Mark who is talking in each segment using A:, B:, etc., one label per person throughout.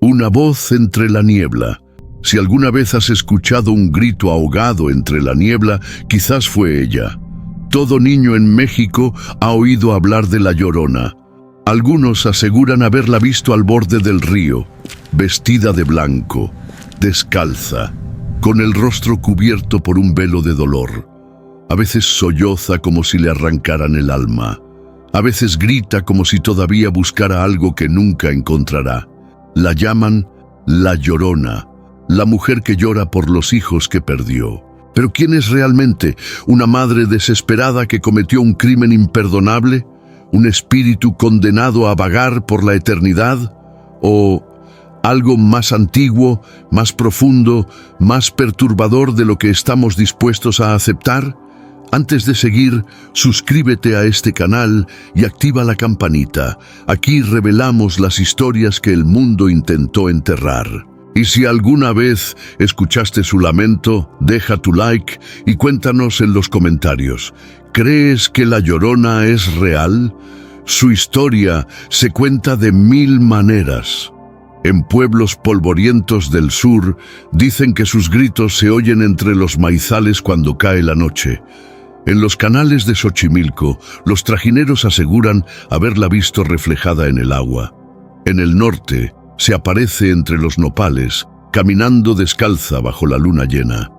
A: Una voz entre la niebla. Si alguna vez has escuchado un grito ahogado entre la niebla, quizás fue ella. Todo niño en México ha oído hablar de La Llorona. Algunos aseguran haberla visto al borde del río, vestida de blanco, descalza, con el rostro cubierto por un velo de dolor. A veces solloza como si le arrancaran el alma. A veces grita como si todavía buscara algo que nunca encontrará. La llaman La Llorona, la mujer que llora por los hijos que perdió. ¿Pero quién es realmente? ¿Una madre desesperada que cometió un crimen imperdonable? ¿Un espíritu condenado a vagar por la eternidad? ¿O algo más antiguo, más profundo, más perturbador de lo que estamos dispuestos a aceptar? Antes de seguir, suscríbete a este canal y activa la campanita. Aquí revelamos las historias que el mundo intentó enterrar. Y si alguna vez escuchaste su lamento, deja tu like y cuéntanos en los comentarios. ¿Crees que La Llorona es real? Su historia se cuenta de 1000 maneras. En pueblos polvorientos del sur, dicen que sus gritos se oyen entre los maizales cuando cae la noche. En los canales de Xochimilco, los trajineros aseguran haberla visto reflejada en el agua. En el norte, se aparece entre los nopales, caminando descalza bajo la luna llena.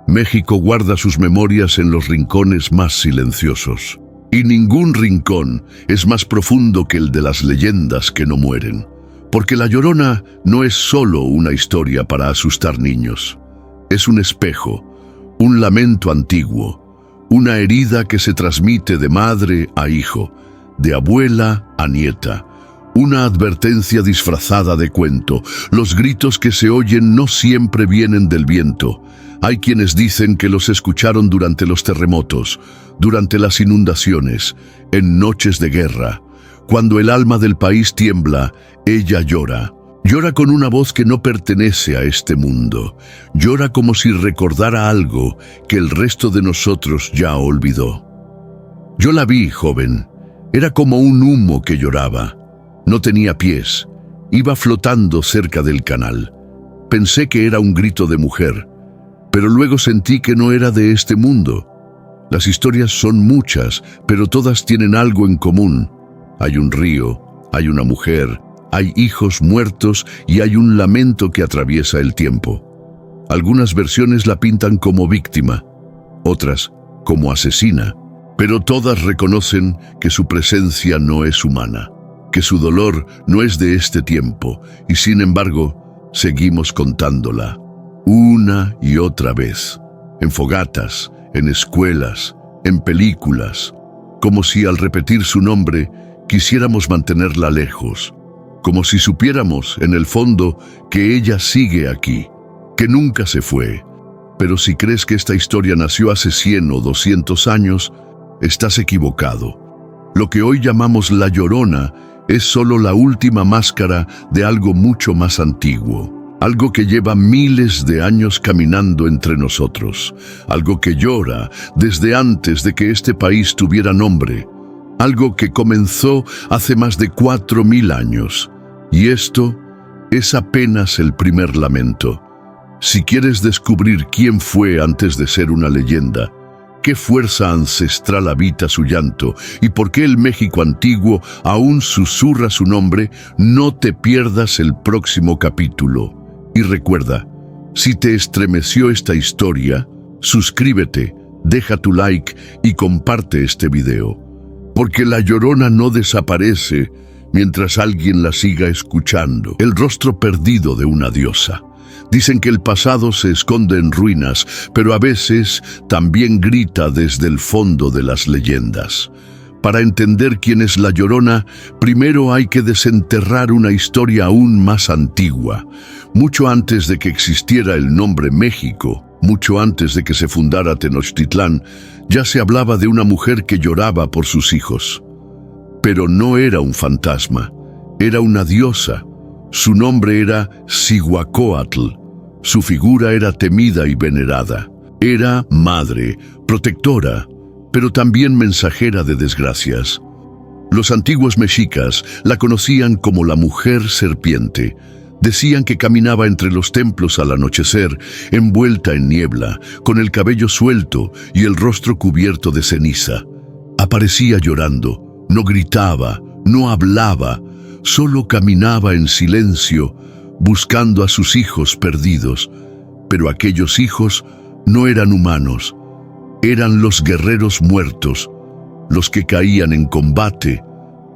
A: México guarda sus memorias en los rincones más silenciosos. Y ningún rincón es más profundo que el de las leyendas que no mueren. Porque La Llorona no es solo una historia para asustar niños. Es un espejo, un lamento antiguo, una herida que se transmite de madre a hijo, de abuela a nieta. Una advertencia disfrazada de cuento. Los gritos que se oyen no siempre vienen del viento. Hay quienes dicen que los escucharon durante los terremotos, durante las inundaciones, en noches de guerra. Cuando el alma del país tiembla, ella llora. Llora con una voz que no pertenece a este mundo. Llora como si recordara algo que el resto de nosotros ya olvidó. Yo la vi, joven. Era como un humo que lloraba. No tenía pies. Iba flotando cerca del canal. Pensé que era un grito de mujer, pero luego sentí que no era de este mundo. Las historias son muchas, pero todas tienen algo en común. Hay un río, hay una mujer, hay hijos muertos y hay un lamento que atraviesa el tiempo. Algunas versiones la pintan como víctima, otras como asesina, pero todas reconocen que su presencia no es humana, que su dolor no es de este tiempo, y sin embargo, seguimos contándola, una y otra vez, en fogatas, en escuelas, en películas, como si al repetir su nombre quisiéramos mantenerla lejos, como si supiéramos, en el fondo, que ella sigue aquí, que nunca se fue. Pero si crees que esta historia nació hace 100 o 200 años, estás equivocado. Lo que hoy llamamos La Llorona es solo la última máscara de algo mucho más antiguo, algo que lleva miles de años caminando entre nosotros, algo que llora desde antes de que este país tuviera nombre, algo que comenzó hace más de 4000 años. Y esto es apenas el primer lamento. Si quieres descubrir quién fue antes de ser una leyenda, qué fuerza ancestral habita su llanto y por qué el México antiguo aún susurra su nombre, no te pierdas el próximo capítulo. Y recuerda, si te estremeció esta historia, suscríbete, deja tu like y comparte este video. Porque La Llorona no desaparece mientras alguien la siga escuchando. El rostro perdido de una diosa. Dicen que el pasado se esconde en ruinas, pero a veces también grita desde el fondo de las leyendas. Para entender quién es La Llorona, primero hay que desenterrar una historia aún más antigua. Mucho antes de que existiera el nombre México, mucho antes de que se fundara Tenochtitlán, ya se hablaba de una mujer que lloraba por sus hijos. Pero no era un fantasma, era una diosa. Su nombre era Cihuacóatl. Su figura era temida y venerada. Era madre, protectora, pero también mensajera de desgracias. Los antiguos mexicas la conocían como la mujer serpiente. Decían que caminaba entre los templos al anochecer, envuelta en niebla, con el cabello suelto y el rostro cubierto de ceniza. Aparecía llorando, no gritaba, no hablaba, solo caminaba en silencio, buscando a sus hijos perdidos. Pero aquellos hijos no eran humanos, eran los guerreros muertos, los que caían en combate,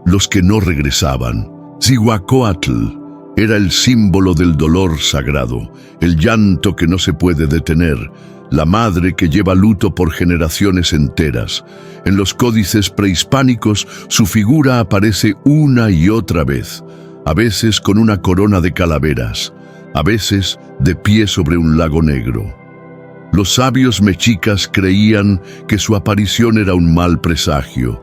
A: los que no regresaban. Zihuacóatl era el símbolo del dolor sagrado, el llanto que no se puede detener, la madre que lleva luto por generaciones enteras. En los códices prehispánicos su figura aparece una y otra vez, a veces con una corona de calaveras, a veces de pie sobre un lago negro. Los sabios mexicas creían que su aparición era un mal presagio.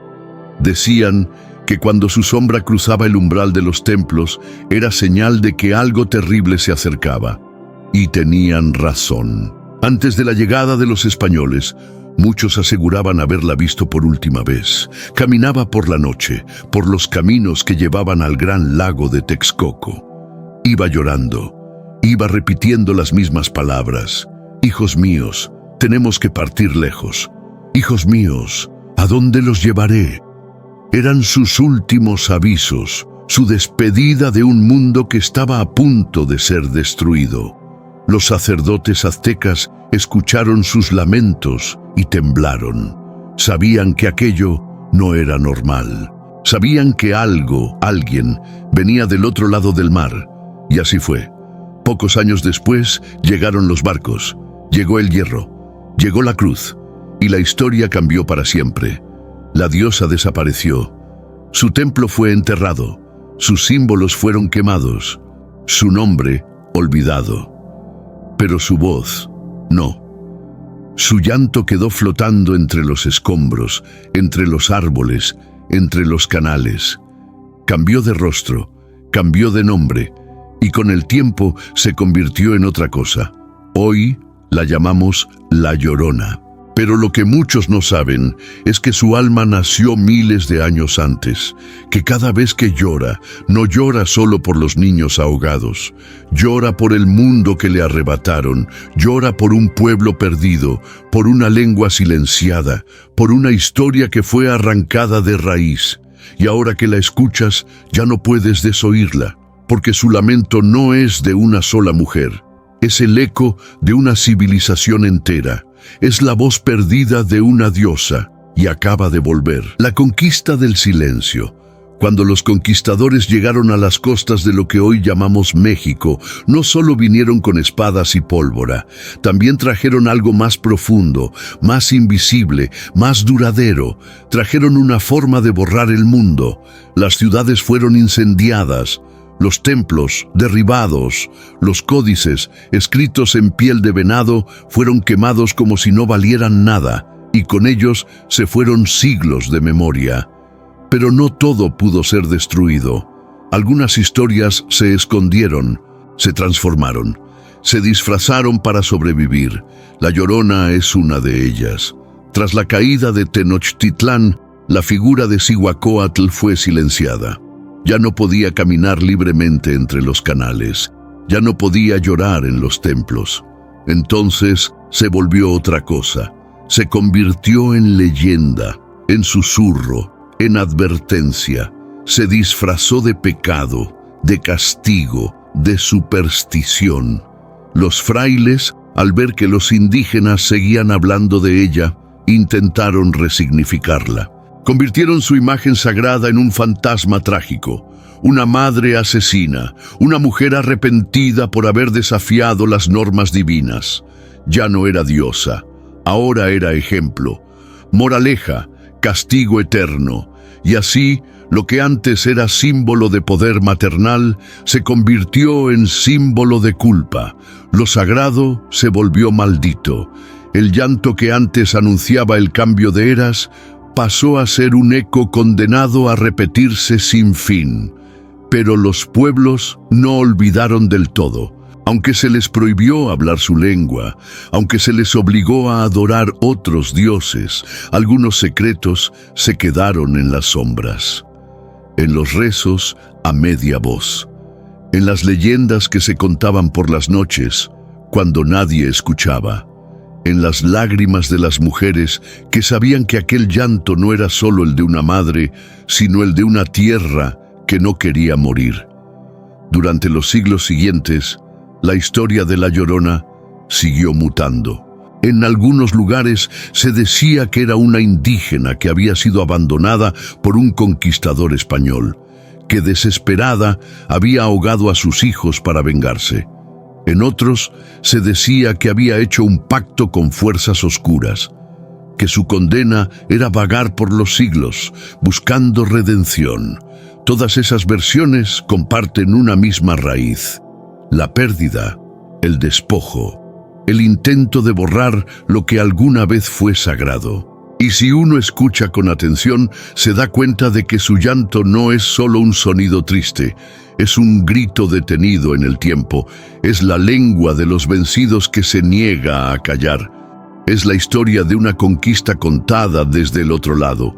A: Decían que cuando su sombra cruzaba el umbral de los templos era señal de que algo terrible se acercaba. Y tenían razón. Antes de la llegada de los españoles, muchos aseguraban haberla visto por última vez. Caminaba por la noche, por los caminos que llevaban al gran lago de Texcoco. Iba llorando, iba repitiendo las mismas palabras. Hijos míos, tenemos que partir lejos. Hijos míos, ¿a dónde los llevaré? Eran sus últimos avisos, su despedida de un mundo que estaba a punto de ser destruido. Los sacerdotes aztecas escucharon sus lamentos y temblaron. Sabían que aquello no era normal. Sabían que alguien, venía del otro lado del mar. Y así fue. Pocos años después llegaron los barcos, llegó el hierro, llegó la cruz, y la historia cambió para siempre. La diosa desapareció. Su templo fue enterrado, sus símbolos fueron quemados, su nombre olvidado. Pero su voz, no. Su llanto quedó flotando entre los escombros, entre los árboles, entre los canales. Cambió de rostro, cambió de nombre, y con el tiempo se convirtió en otra cosa. Hoy la llamamos La Llorona. Pero lo que muchos no saben es que su alma nació miles de años antes, que cada vez que llora, no llora solo por los niños ahogados, llora por el mundo que le arrebataron, llora por un pueblo perdido, por una lengua silenciada, por una historia que fue arrancada de raíz. Y ahora que la escuchas, ya no puedes desoírla, porque su lamento no es de una sola mujer, es el eco de una civilización entera. Es la voz perdida de una diosa y acaba de volver. La conquista del silencio. Cuando los conquistadores llegaron a las costas de lo que hoy llamamos México, no solo vinieron con espadas y pólvora, también trajeron algo más profundo, más invisible, más duradero. Trajeron una forma de borrar el mundo. Las ciudades fueron incendiadas, los templos derribados, los códices escritos en piel de venado fueron quemados como si no valieran nada, y con ellos se fueron siglos de memoria. Pero no todo pudo ser destruido. Algunas historias se escondieron, se transformaron, se disfrazaron para sobrevivir. La Llorona es una de ellas. Tras la caída de Tenochtitlán, la figura de Zihuacóatl fue silenciada. Ya no podía caminar libremente entre los canales, ya no podía llorar en los templos. Entonces se volvió otra cosa, se convirtió en leyenda, en susurro, en advertencia, se disfrazó de pecado, de castigo, de superstición. Los frailes, al ver que los indígenas seguían hablando de ella, intentaron resignificarla. Convirtieron su imagen sagrada en un fantasma trágico, una madre asesina, una mujer arrepentida por haber desafiado las normas divinas. Ya no era diosa, ahora era ejemplo. Moraleja, castigo eterno. Y así, lo que antes era símbolo de poder maternal, se convirtió en símbolo de culpa. Lo sagrado se volvió maldito. El llanto que antes anunciaba el cambio de eras, pasó a ser un eco condenado a repetirse sin fin. Pero los pueblos no olvidaron del todo. Aunque se les prohibió hablar su lengua, aunque se les obligó a adorar otros dioses, algunos secretos se quedaron en las sombras, en los rezos a media voz, en las leyendas que se contaban por las noches, cuando nadie escuchaba, en las lágrimas de las mujeres que sabían que aquel llanto no era solo el de una madre, sino el de una tierra que no quería morir. Durante los siglos siguientes, la historia de La Llorona siguió mutando. En algunos lugares se decía que era una indígena que había sido abandonada por un conquistador español, que desesperada había ahogado a sus hijos para vengarse. En otros se decía que había hecho un pacto con fuerzas oscuras, que su condena era vagar por los siglos, buscando redención. Todas esas versiones comparten una misma raíz: la pérdida, el despojo, el intento de borrar lo que alguna vez fue sagrado. Y si uno escucha con atención, se da cuenta de que su llanto no es solo un sonido triste, es un grito detenido en el tiempo, es la lengua de los vencidos que se niega a callar. Es la historia de una conquista contada desde el otro lado,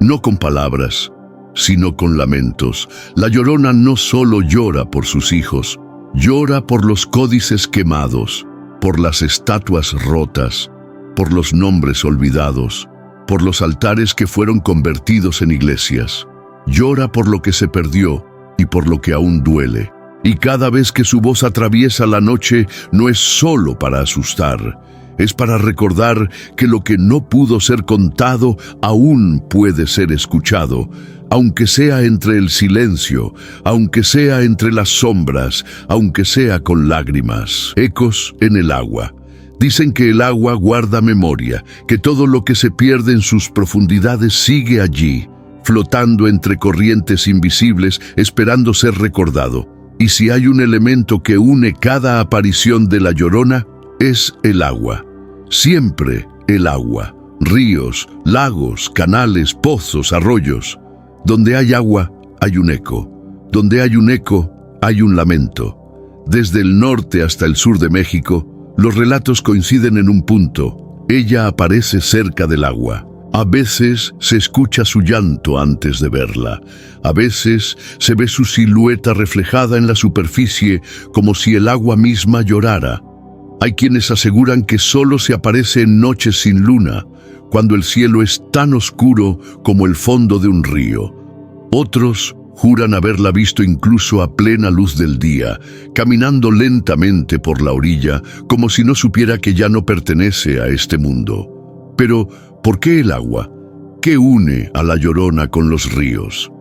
A: no con palabras, sino con lamentos. La Llorona no solo llora por sus hijos, llora por los códices quemados, por las estatuas rotas, por los nombres olvidados, por los altares que fueron convertidos en iglesias. Llora por lo que se perdió y por lo que aún duele. Y cada vez que su voz atraviesa la noche, no es solo para asustar, es para recordar que lo que no pudo ser contado aún puede ser escuchado, aunque sea entre el silencio, aunque sea entre las sombras, aunque sea con lágrimas. Ecos en el agua. Dicen que el agua guarda memoria, que todo lo que se pierde en sus profundidades sigue allí, flotando entre corrientes invisibles, esperando ser recordado. Y si hay un elemento que une cada aparición de La Llorona, es el agua. Siempre el agua. Ríos, lagos, canales, pozos, arroyos. Donde hay agua, hay un eco. Donde hay un eco, hay un lamento. Desde el norte hasta el sur de México, los relatos coinciden en un punto. Ella aparece cerca del agua. A veces se escucha su llanto antes de verla. A veces se ve su silueta reflejada en la superficie como si el agua misma llorara. Hay quienes aseguran que solo se aparece en noches sin luna, cuando el cielo es tan oscuro como el fondo de un río. Otros juran haberla visto incluso a plena luz del día, caminando lentamente por la orilla, como si no supiera que ya no pertenece a este mundo. Pero, ¿por qué el agua? ¿Qué une a La Llorona con los ríos?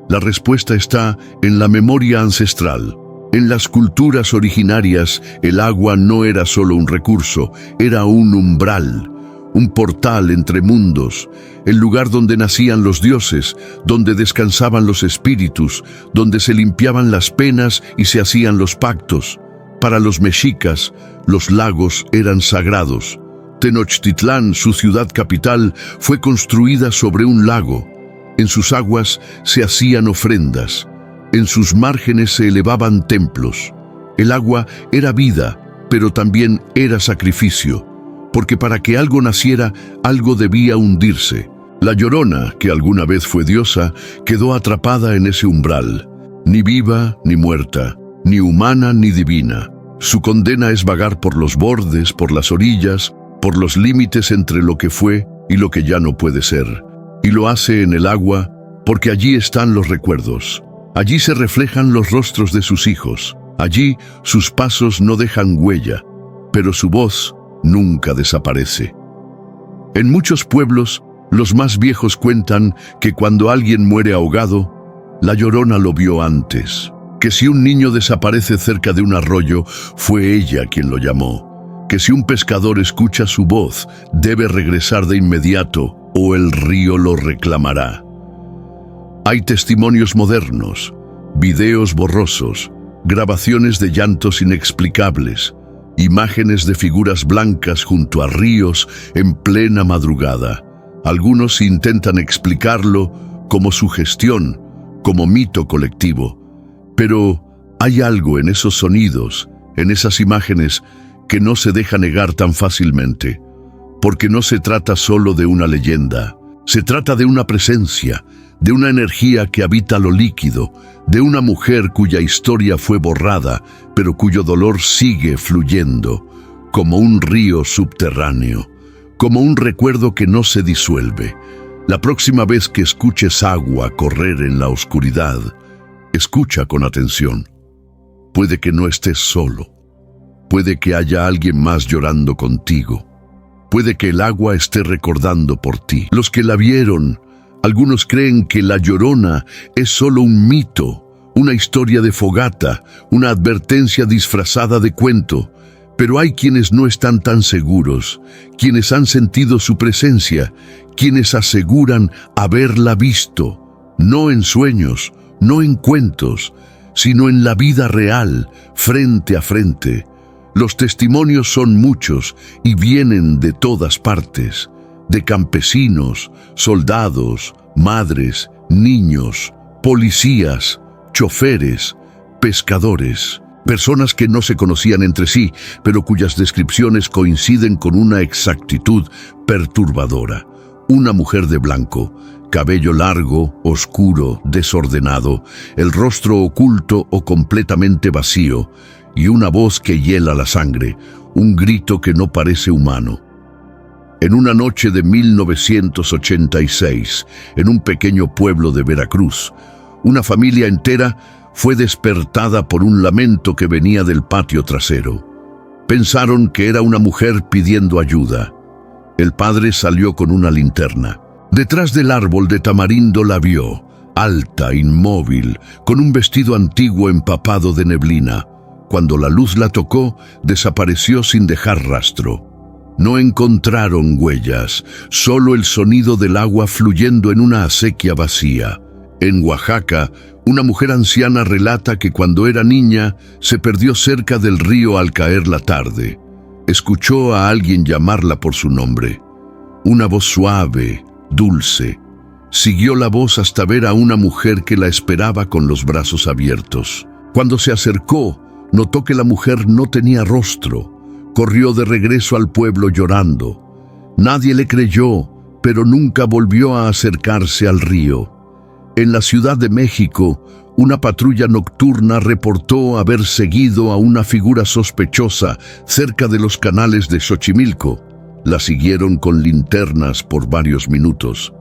A: La respuesta está en la memoria ancestral. En las culturas originarias, el agua no era solo un recurso, era un umbral, un portal entre mundos, el lugar donde nacían los dioses, donde descansaban los espíritus, donde se limpiaban las penas y se hacían los pactos. Para los mexicas, los lagos eran sagrados. Tenochtitlán, su ciudad capital, fue construida sobre un lago. En sus aguas se hacían ofrendas. En sus márgenes se elevaban templos. El agua era vida, pero también era sacrificio, porque para que algo naciera, algo debía hundirse. La Llorona, que alguna vez fue diosa, quedó atrapada en ese umbral, ni viva ni muerta, ni humana ni divina. Su condena es vagar por los bordes, por las orillas, por los límites entre lo que fue y lo que ya no puede ser. Y lo hace en el agua, porque allí están los recuerdos. Allí se reflejan los rostros de sus hijos. Allí sus pasos no dejan huella, pero su voz nunca desaparece. En muchos pueblos, los más viejos cuentan que cuando alguien muere ahogado, La Llorona lo vio antes. Que si un niño desaparece cerca de un arroyo, fue ella quien lo llamó. Que si un pescador escucha su voz, debe regresar de inmediato o el río lo reclamará. Hay testimonios modernos, videos borrosos, grabaciones de llantos inexplicables, imágenes de figuras blancas junto a ríos en plena madrugada. Algunos intentan explicarlo como sugestión, como mito colectivo. Pero hay algo en esos sonidos, en esas imágenes, que no se deja negar tan fácilmente, porque no se trata solo de una leyenda, Se trata de una presencia, de una energía que habita lo líquido, de una mujer cuya historia fue borrada, pero cuyo dolor sigue fluyendo, como un río subterráneo, como un recuerdo que no se disuelve. La próxima vez que escuches agua correr en la oscuridad, escucha con atención. Puede que no estés solo. Puede que haya alguien más llorando contigo. Puede que el agua esté recordando por ti. Los que la vieron, algunos creen que La Llorona es solo un mito, una historia de fogata, una advertencia disfrazada de cuento. Pero hay quienes no están tan seguros, quienes han sentido su presencia, quienes aseguran haberla visto, no en sueños, no en cuentos, sino en la vida real, frente a frente. Los testimonios son muchos y vienen de todas partes, de campesinos, soldados, madres, niños, policías, choferes, pescadores. Personas que no se conocían entre sí, pero cuyas descripciones coinciden con una exactitud perturbadora. Una mujer de blanco, cabello largo, oscuro, desordenado, el rostro oculto o completamente vacío, y una voz que hiela la sangre, un grito que no parece humano. En una noche de 1986, en un pequeño pueblo de Veracruz, una familia entera fue despertada por un lamento que venía del patio trasero. Pensaron que era una mujer pidiendo ayuda. El padre salió con una linterna. Detrás del árbol de tamarindo la vio, alta, inmóvil, con un vestido antiguo empapado de neblina. Cuando la luz la tocó, desapareció sin dejar rastro. No encontraron huellas, solo el sonido del agua fluyendo en una acequia vacía. En Oaxaca, una mujer anciana relata que cuando era niña se perdió cerca del río al caer la tarde. Escuchó a alguien llamarla por su nombre. Una voz suave, dulce. Siguió la voz hasta ver a una mujer que la esperaba con los brazos abiertos. Cuando se acercó, notó que la mujer no tenía rostro. Corrió de regreso al pueblo llorando. Nadie le creyó, pero nunca volvió a acercarse al río. En la Ciudad de México, una patrulla nocturna reportó haber seguido a una figura sospechosa cerca de los canales de Xochimilco. La siguieron con linternas por varios minutos.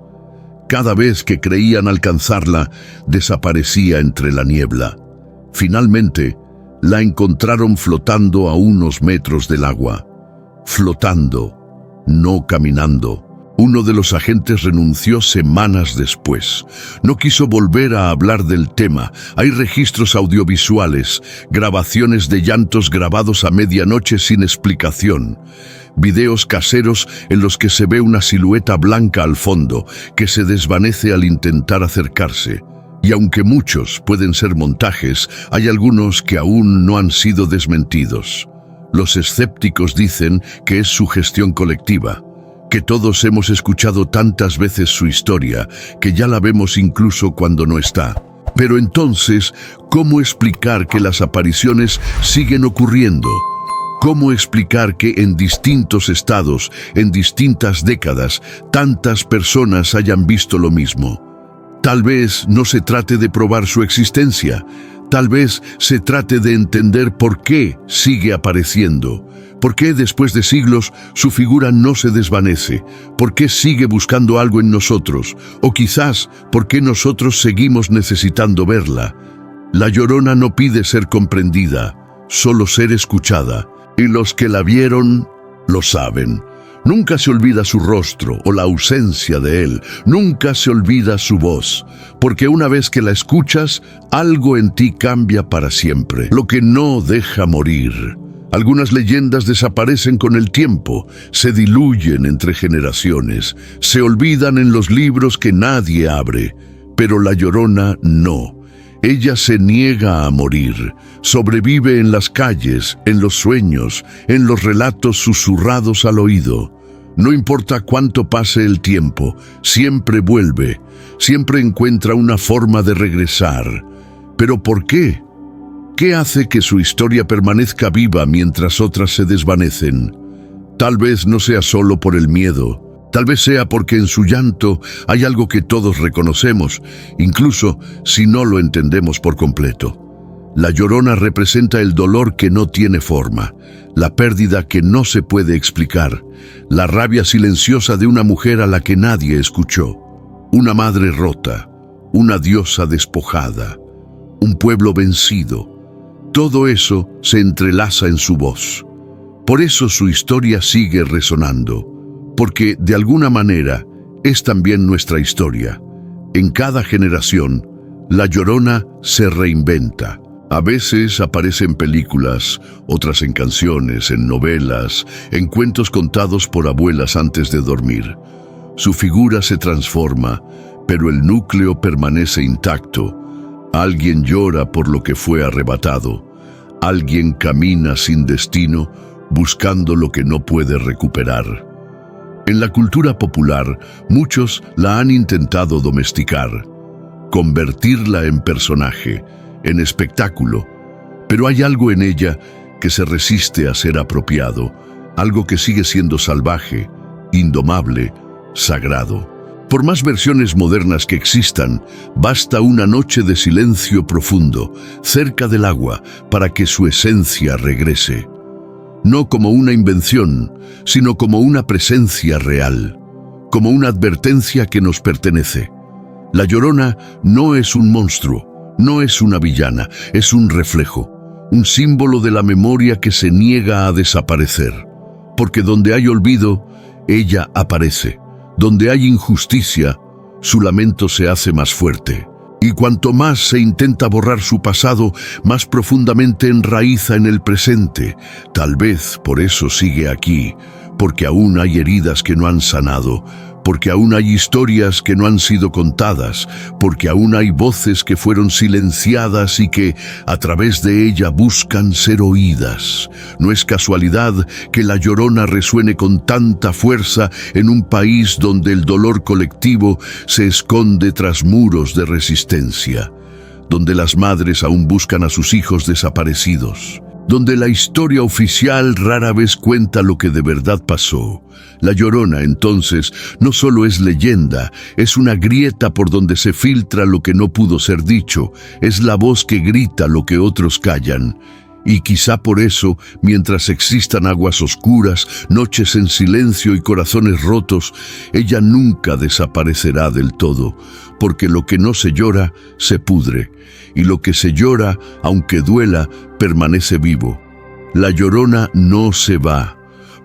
A: Cada vez que creían alcanzarla, desaparecía entre la niebla. Finalmente, la encontraron flotando a unos metros del agua. Flotando, no caminando. Uno de los agentes renunció semanas después. No quiso volver a hablar del tema. Hay registros audiovisuales, grabaciones de llantos grabados a medianoche sin explicación, videos caseros en los que se ve una silueta blanca al fondo que se desvanece al intentar acercarse. Y aunque muchos pueden ser montajes, hay algunos que aún no han sido desmentidos. Los escépticos dicen que es sugestión colectiva, que todos hemos escuchado tantas veces su historia, que ya la vemos incluso cuando no está. Pero entonces, ¿cómo explicar que las apariciones siguen ocurriendo? ¿Cómo explicar que en distintos estados, en distintas décadas, tantas personas hayan visto lo mismo? Tal vez no se trate de probar su existencia, tal vez se trate de entender por qué sigue apareciendo. ¿Por qué después de siglos su figura no se desvanece? ¿Por qué sigue buscando algo en nosotros? O quizás, ¿por qué nosotros seguimos necesitando verla? La Llorona no pide ser comprendida, solo ser escuchada. Y los que la vieron, lo saben. Nunca se olvida su rostro o la ausencia de él. Nunca se olvida su voz. Porque una vez que la escuchas, algo en ti cambia para siempre. Lo que no deja morir. Algunas leyendas desaparecen con el tiempo, se diluyen entre generaciones, se olvidan en los libros que nadie abre, pero La Llorona no. Ella se niega a morir, sobrevive en las calles, en los sueños, en los relatos susurrados al oído. No importa cuánto pase el tiempo, siempre vuelve, siempre encuentra una forma de regresar. ¿Pero por qué? ¿Qué hace que su historia permanezca viva mientras otras se desvanecen? Tal vez no sea solo por el miedo. Tal vez sea porque en su llanto hay algo que todos reconocemos, incluso si no lo entendemos por completo. La Llorona representa el dolor que no tiene forma, la pérdida que no se puede explicar, la rabia silenciosa de una mujer a la que nadie escuchó, una madre rota, una diosa despojada, un pueblo vencido. Todo eso se entrelaza en su voz. Por eso su historia sigue resonando, porque de alguna manera es también nuestra historia. En cada generación, la Llorona se reinventa. A veces aparece en películas, otras en canciones, en novelas, en cuentos contados por abuelas antes de dormir. Su figura se transforma, pero el núcleo permanece intacto. Alguien llora por lo que fue arrebatado. Alguien camina sin destino, buscando lo que no puede recuperar. En la cultura popular, muchos la han intentado domesticar, convertirla en personaje, en espectáculo, pero hay algo en ella que se resiste a ser apropiado, algo que sigue siendo salvaje, indomable, sagrado. Por más versiones modernas que existan, basta una noche de silencio profundo, cerca del agua, para que su esencia regrese. No como una invención, sino como una presencia real, como una advertencia que nos pertenece. La Llorona no es un monstruo, no es una villana, es un reflejo, un símbolo de la memoria que se niega a desaparecer. Porque donde hay olvido, ella aparece. Donde hay injusticia, su lamento se hace más fuerte. Y cuanto más se intenta borrar su pasado, más profundamente enraiza en el presente. Tal vez por eso sigue aquí, porque aún hay heridas que no han sanado, porque aún hay historias que no han sido contadas, porque aún hay voces que fueron silenciadas y que, a través de ella, buscan ser oídas. No es casualidad que la Llorona resuene con tanta fuerza en un país donde el dolor colectivo se esconde tras muros de resistencia, donde las madres aún buscan a sus hijos desaparecidos, donde la historia oficial rara vez cuenta lo que de verdad pasó. La Llorona, entonces, no solo es leyenda, es una grieta por donde se filtra lo que no pudo ser dicho, es la voz que grita lo que otros callan. Y quizá por eso, mientras existan aguas oscuras, noches en silencio y corazones rotos, ella nunca desaparecerá del todo, porque lo que no se llora, se pudre, y lo que se llora, aunque duela, permanece vivo. La Llorona no se va,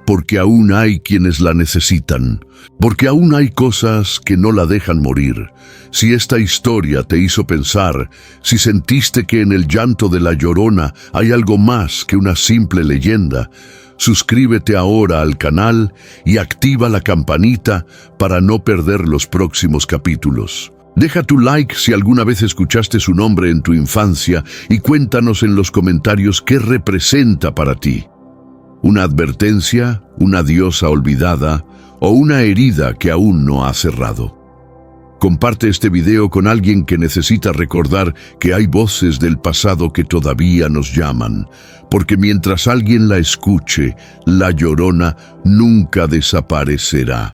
A: porque aún hay quienes la necesitan, porque aún hay cosas que no la dejan morir. Si esta historia te hizo pensar, si sentiste que en el llanto de la Llorona hay algo más que una simple leyenda, suscríbete ahora al canal y activa la campanita para no perder los próximos capítulos. Deja tu like si alguna vez escuchaste su nombre en tu infancia y cuéntanos en los comentarios qué representa para ti. ¿Una advertencia, una diosa olvidada o una herida que aún no ha cerrado? Comparte este video con alguien que necesita recordar que hay voces del pasado que todavía nos llaman, porque mientras alguien la escuche, la Llorona nunca desaparecerá.